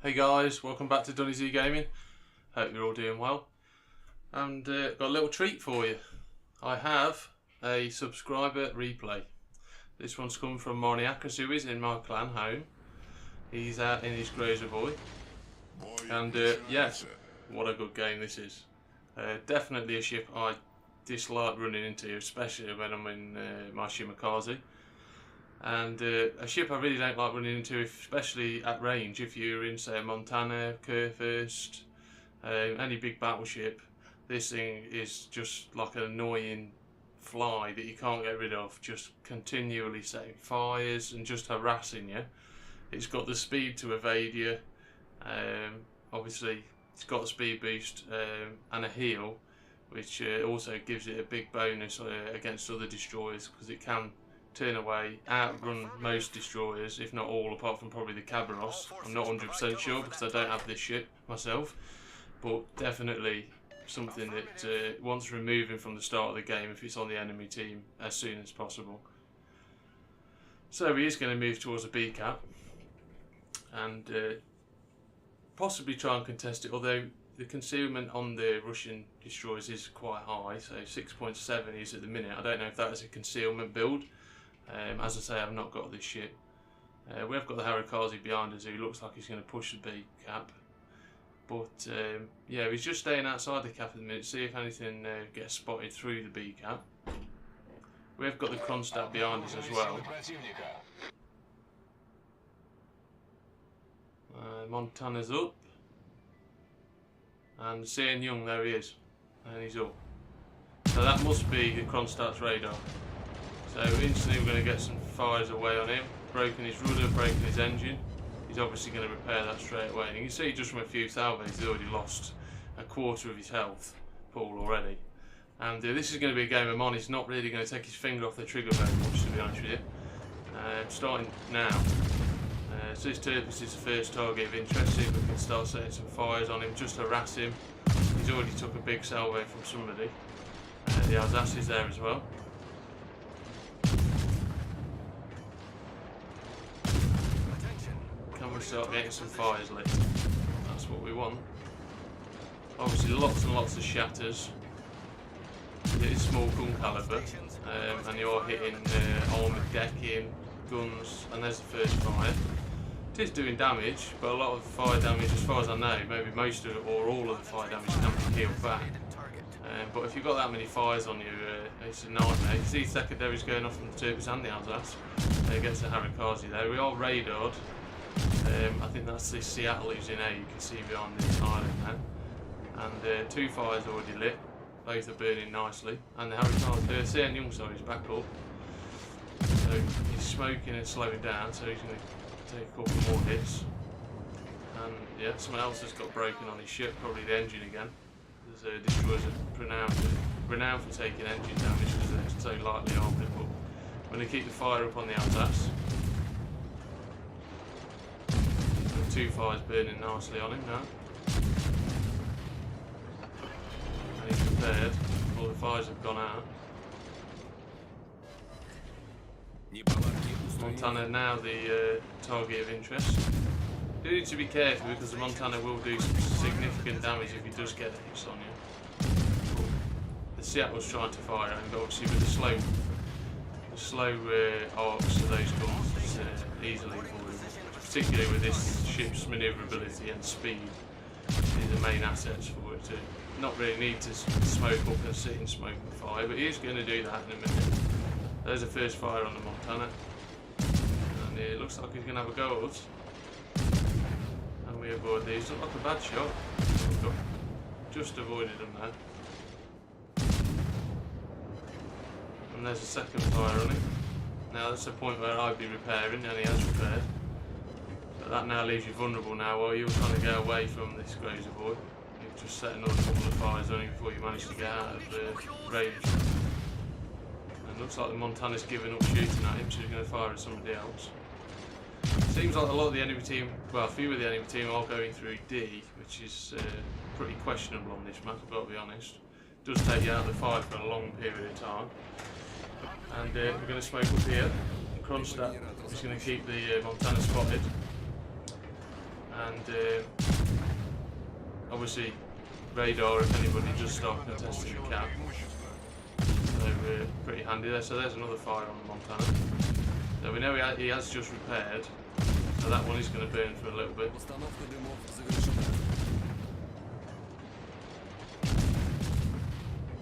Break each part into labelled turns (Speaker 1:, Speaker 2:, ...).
Speaker 1: Hey guys, welcome back to DunnyZ Gaming. Hope you're all doing well. And got a little treat for you. I have a subscriber replay. This one's come from Moniakas, who is in my clan home. He's out in his Grazer Boy. And yes, what a good game this is. Definitely a ship I dislike running into, especially when I'm in my Shimakaze. And a ship I really don't like running into, especially at range. If you're in, say, Montana, Kurfürst, any big battleship, this thing is just like an annoying fly that you can't get rid of, just continually setting fires and just harassing you. It's got the speed to evade you, obviously it's got a speed boost and a heal, which also gives it a big bonus against other destroyers, because it can turn away, outrun most destroyers, if not all, apart from probably the Cabros. I'm not 100% sure because I don't have this ship myself, but definitely something that wants removing from the start of the game if it's on the enemy team as soon as possible. So he is going to move towards a B cap and possibly try and contest it, although the concealment on the Russian destroyers is quite high, so 6.7 is at the minute. I don't know if that is a concealment build. As I say, I've not got this ship. We have got the Harikaze behind us, who looks like he's going to push the B cap. But yeah, he's just staying outside the cap at the minute, see if anything gets spotted through the B cap. We have got the Kronstadt behind us as well. Montana's up. And seeing Young, there he is. And he's up. So that must be the Kronstadt's radar. So instantly we're going to get some fires away on him. Broken his rudder, breaking his engine. He's obviously going to repair that straight away. And you can see just from a few salvos he's already lost a quarter of his health pool already. And this is going to be a game of Mon. He's not really going to take his finger off the trigger very much, to be honest with you. Starting now. So this Turpus is the first target of interest. See if we can start setting some fires on him, just harass him. He's already took a big salvo from somebody. The Alsace is there as well. Can we start getting some fires lit? That's what we want. Obviously lots and lots of shatters. It is small gun calibre, and you are hitting armoured decking, guns, and there's the first fire. It is doing damage, but a lot of fire damage, as far as I know, maybe most of it or all of the fire damage can be healed back. But if you've got that many fires on you, it's a nightmare. You see secondaries going off from the Turpus and the Alsace. Gets the Harikaze there. We are radared. I think that's the Seattle who's in A, you can see behind this island now. And two fires already lit, both are burning nicely. And the Harikaze, Sean Young, sorry, is back up. So he's smoking and slowing down, so he's going to take a couple more hits. And yeah, someone else has got broken on his ship, probably the engine again. There's destroyers are renowned for taking engine damage because they're so lightly armed, but I'm going to keep the fire up on the Alsace. Two fires burning nicely on him now. And he's prepared. All the fires have gone out. Montana now the target of interest. You need to be careful because the Montana will do some significant damage if he does get a hit on you. The Seattle's trying to fire him, but obviously with the slow arcs of those guns, it's easily avoided. Particularly with this ship's manoeuvrability and speed, is the main assets for it to not really need to smoke up and sit in smoke and fire, but he is going to do that in a minute. There's the first fire on the Montana, and it looks like he's going to have a go at us. And we avoid these. Not like a bad shot. We've just avoided them there. And there's a second fire on him. Now that's the point where I'd be repairing, and he has repaired. But that now leaves you vulnerable now while you're trying to get away from this Grazer Boy. You've just set another couple of fires on him before you manage to get out of the range. And it looks like the Montana's given up shooting at him, so he's going to fire at somebody else. Seems like a lot of the enemy team, well, a few of the enemy team are going through D, which is pretty questionable on this map, I've got to be honest. It does take you out of the fight for a long period of time. And we're going to smoke up here. Kronstadt is going to keep the Montana spotted. and obviously radar if anybody does start contesting the cap. So pretty handy there. So there's another fire on the Montana. So we know he has just repaired, so that one is going to burn for a little bit.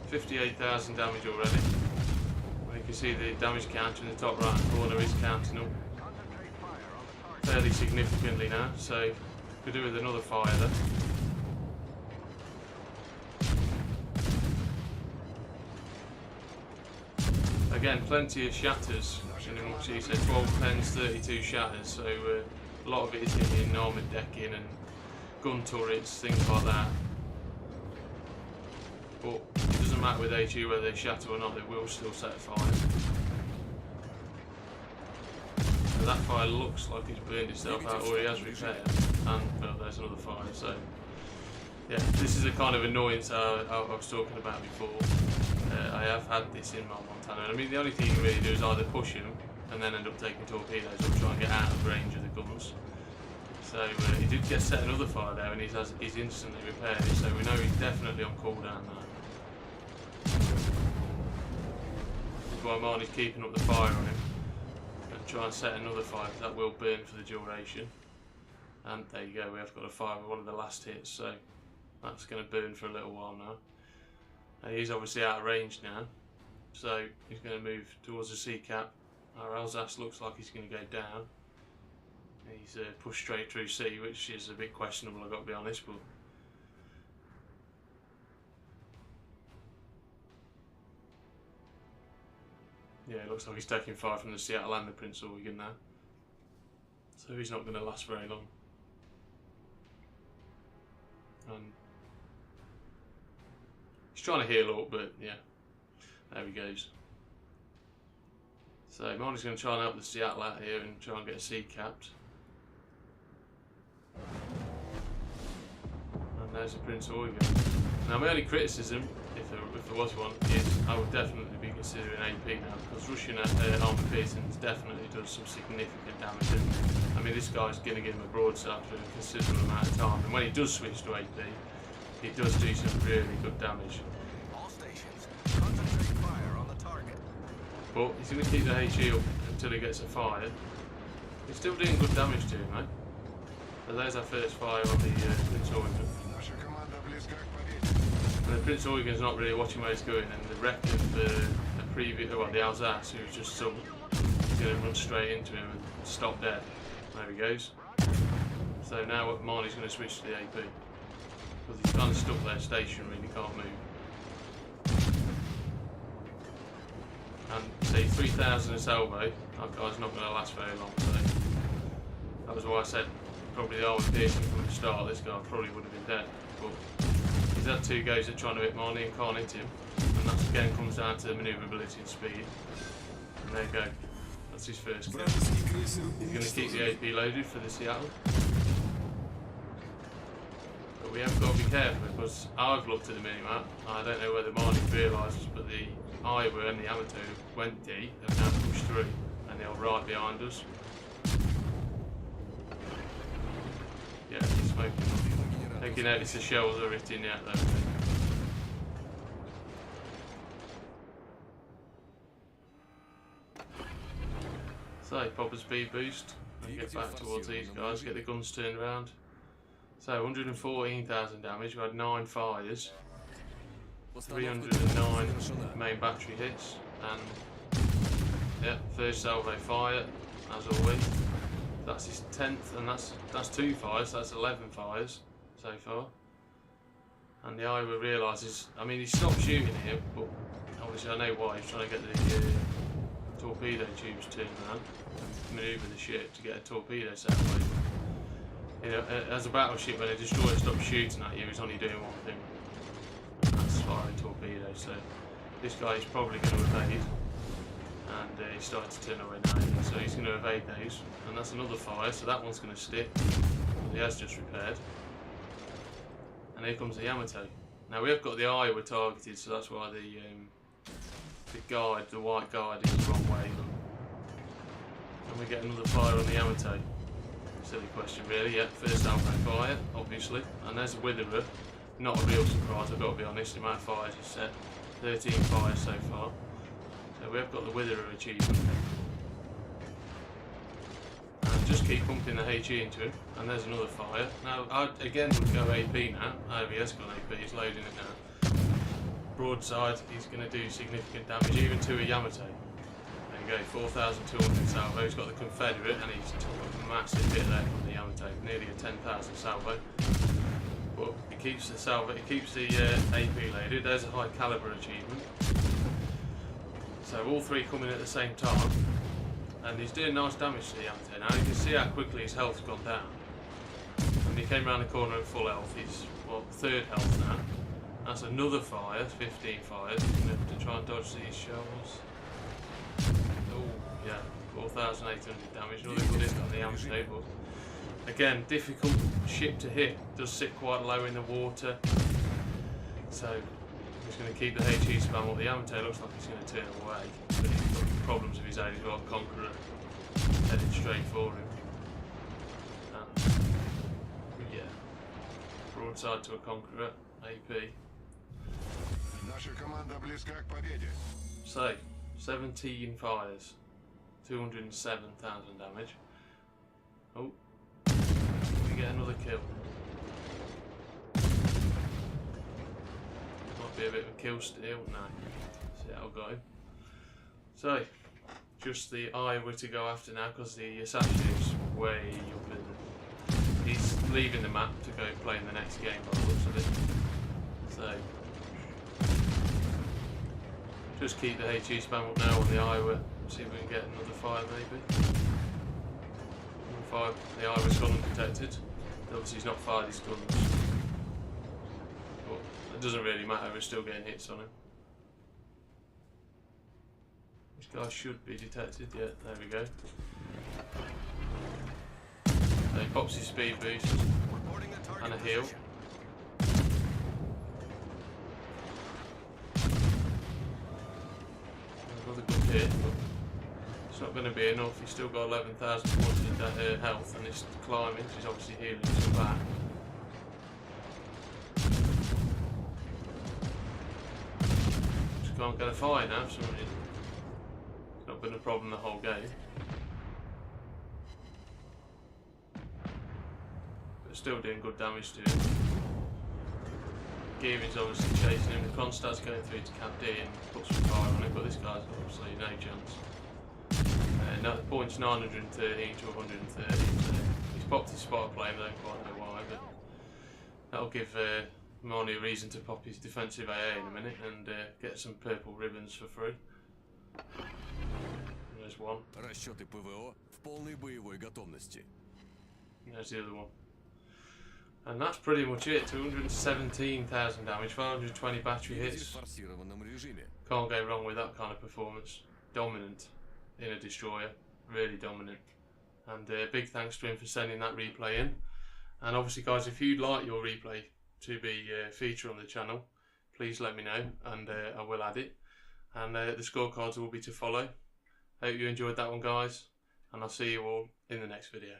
Speaker 1: 58,000 damage already. And you can see the damage counter in the top right corner is counting up fairly significantly now, so could do with another fire there. Again, plenty of shatters. You said 12 pens, 32 shatters, so a lot of it is hitting armoured decking and gun turrets, things like that. But it doesn't matter with HU whether they shatter or not, they will still set fire. So that fire looks like it's burned itself out, or he has repaired, and well, there's another fire. So yeah, this is a kind of annoyance I was talking about before. I have had this in my Montana. I mean, the only thing you can really do is either push him and then end up taking torpedoes or try and get out of range of the guns. So he did get set another fire there, and he's instantly repaired it, so we know he's definitely on cooldown now. That's why Marnie's keeping up the fire on him and try and set another fire, because that will burn for the duration. And there you go, we have got a fire with one of the last hits, so that's going to burn for a little while now. He's obviously out of range now, so he's going to move towards the sea cap. Our Alsace looks like he's going to go down. He's pushed straight through sea, which is a bit questionable, I've got to be honest, but yeah, it looks like he's taking fire from the Seattle and the Prince Eugen now, so he's not going to last very long. And he's trying to heal up, but yeah, there he goes. So Marnie's going to try and help the Seattle out here and try and get a sea capped. And there's the Prince Eugen. Now my only criticism, if there was one, is I would definitely be considering AP now, because Russian armour piercings definitely does some significant damage. And, I mean, this guy's going to give him a broadside for a considerable amount of time, and when he does switch to AP, he does do some really good damage.
Speaker 2: All stations, concentrate fire on the target.
Speaker 1: But he's going to keep the HE up until he gets a fire. He's still doing good damage to him, mate. So there's our first fire on the Prince Eugen. And the Prince Eugen's not really watching where he's going, and the wreck of the Alsace, who's just sunk, is going to run straight into him and stop dead. There he goes. So now Marnie's going to switch to the AP, because he's kind of stuck there stationary and he can't move. And see, 3,000 a salvo, that guy's not going to last very long. So that was why I said probably the armour piercing from the start. This guy probably would have been dead, but he's had two goes at trying to hit Marnie and can't hit him, and that again comes down to manoeuvrability and speed. And there you go, that's his first kill. He's going to keep the AP loaded for the Seattle. But we have got to be careful, because I've looked at the minimap. I don't know whether Marnie realises, but the Iowa and the Yamato went D, have now pushed through, and they're right behind us. Yeah, he's smoking. I think you notice the shells are hitting out though. So, pop a speed boost and get back towards these guys, get the guns turned around. So, 114,000 damage, we had 9 fires, 309 main battery hits, and yeah, first salvo fire, as always. That's his 10th, and that's 2 fires, so that's 11 fires so far. And the Iowa realises, I mean, he stopped shooting here, but obviously I know why. He's trying to get the torpedo tubes turned around and manoeuvre the ship to get a torpedo set away. You know, as a battleship, when a destroyer stops shooting at you, it's only doing one thing, and that's firing torpedoes. So this guy is probably going to evade. And he's starting to turn away now, so he's going to evade those, and that's another fire, so that one's going to stick. He has just repaired, and here comes the Yamato. Now we have got the Iowa targeted, so that's why the guide, the white guide, is the wrong way. And we get another fire on the Yamato. Silly question really. Yeah, first outback fire, obviously. And there's a Witherer. Not a real surprise, I've got to be honest. The amount of fires is set. 13 fires so far. So we have got the Witherer achievement. And just keep pumping the HE into him. And there's another fire. Now, I again would go AP now. Oh, he has gone AP, he's loading it now. Broadside, he's going to do significant damage, even to a Yamato. There you go, 4,200 salvo. He's got the Confederate, and he's took a massive hit there from the Yamato, nearly a 10,000 salvo. But he keeps the salvo, he keeps the AP loaded. There's a high caliber achievement. So all three coming at the same time, and he's doing nice damage to the Yamato. Now you can see how quickly his health's gone down. When he came around the corner at full health, he's third health now. That's another fire, 15 fires. He's going to have to try and dodge these shells. Oh, yeah, 4,800 damage. Another good hit on the Yamato, but again, difficult ship to hit. Does sit quite low in the water. So, he's going to keep the HE spam up. The Yamato looks like he's going to turn away. But he's got problems of his own. He's got a Conqueror headed straight for him. And, yeah, broadside to a Conqueror, AP.
Speaker 2: Наша команда близка к победе.
Speaker 1: So, 17 fires, 207,000 damage. Oh, we get another kill. Might be a bit of a kill steal. No, see how I got him. So, just the Iowa to go after now because the assassin is way up in. He's leaving the map to go play in the next game by the looks of it. So. Just keep the HE spam up now on the Iowa. See if we can get another fire maybe. Fire. The Iowa's gone undetected. Obviously he's not fired his guns. But it doesn't really matter, we're still getting hits on him. This guy should be detected, yeah, there we go. So he pops his speed boost and a heal. Another good hit, but it's not going to be enough. He's still got 11,400 health and it's climbing, so he's obviously healing his back. Just can't get a fire now for some reason. It's not been a problem the whole game. But still doing good damage to him. Gearing's obviously chasing him. The Kronstadt's going through to Cap D and put some fire on him, but this guy's got absolutely no chance. Points 913 to 130. So he's popped his spot plane, I don't quite know why, but that'll give Marnie a reason to pop his defensive AA in a minute and get some purple ribbons for free. There's one.
Speaker 3: Расчеты ПВО в полной боевой готовности.
Speaker 1: There's the other one. And that's pretty much it. 217,000 damage, 520 battery hits. Can't go wrong with that kind of performance. Dominant in a destroyer, really dominant. And big thanks to him for sending that replay in. And obviously guys, if you'd like your replay to be featured on the channel, please let me know and I will add it. And the scorecards will be to follow. Hope you enjoyed that one guys, and I'll see you all in the next video.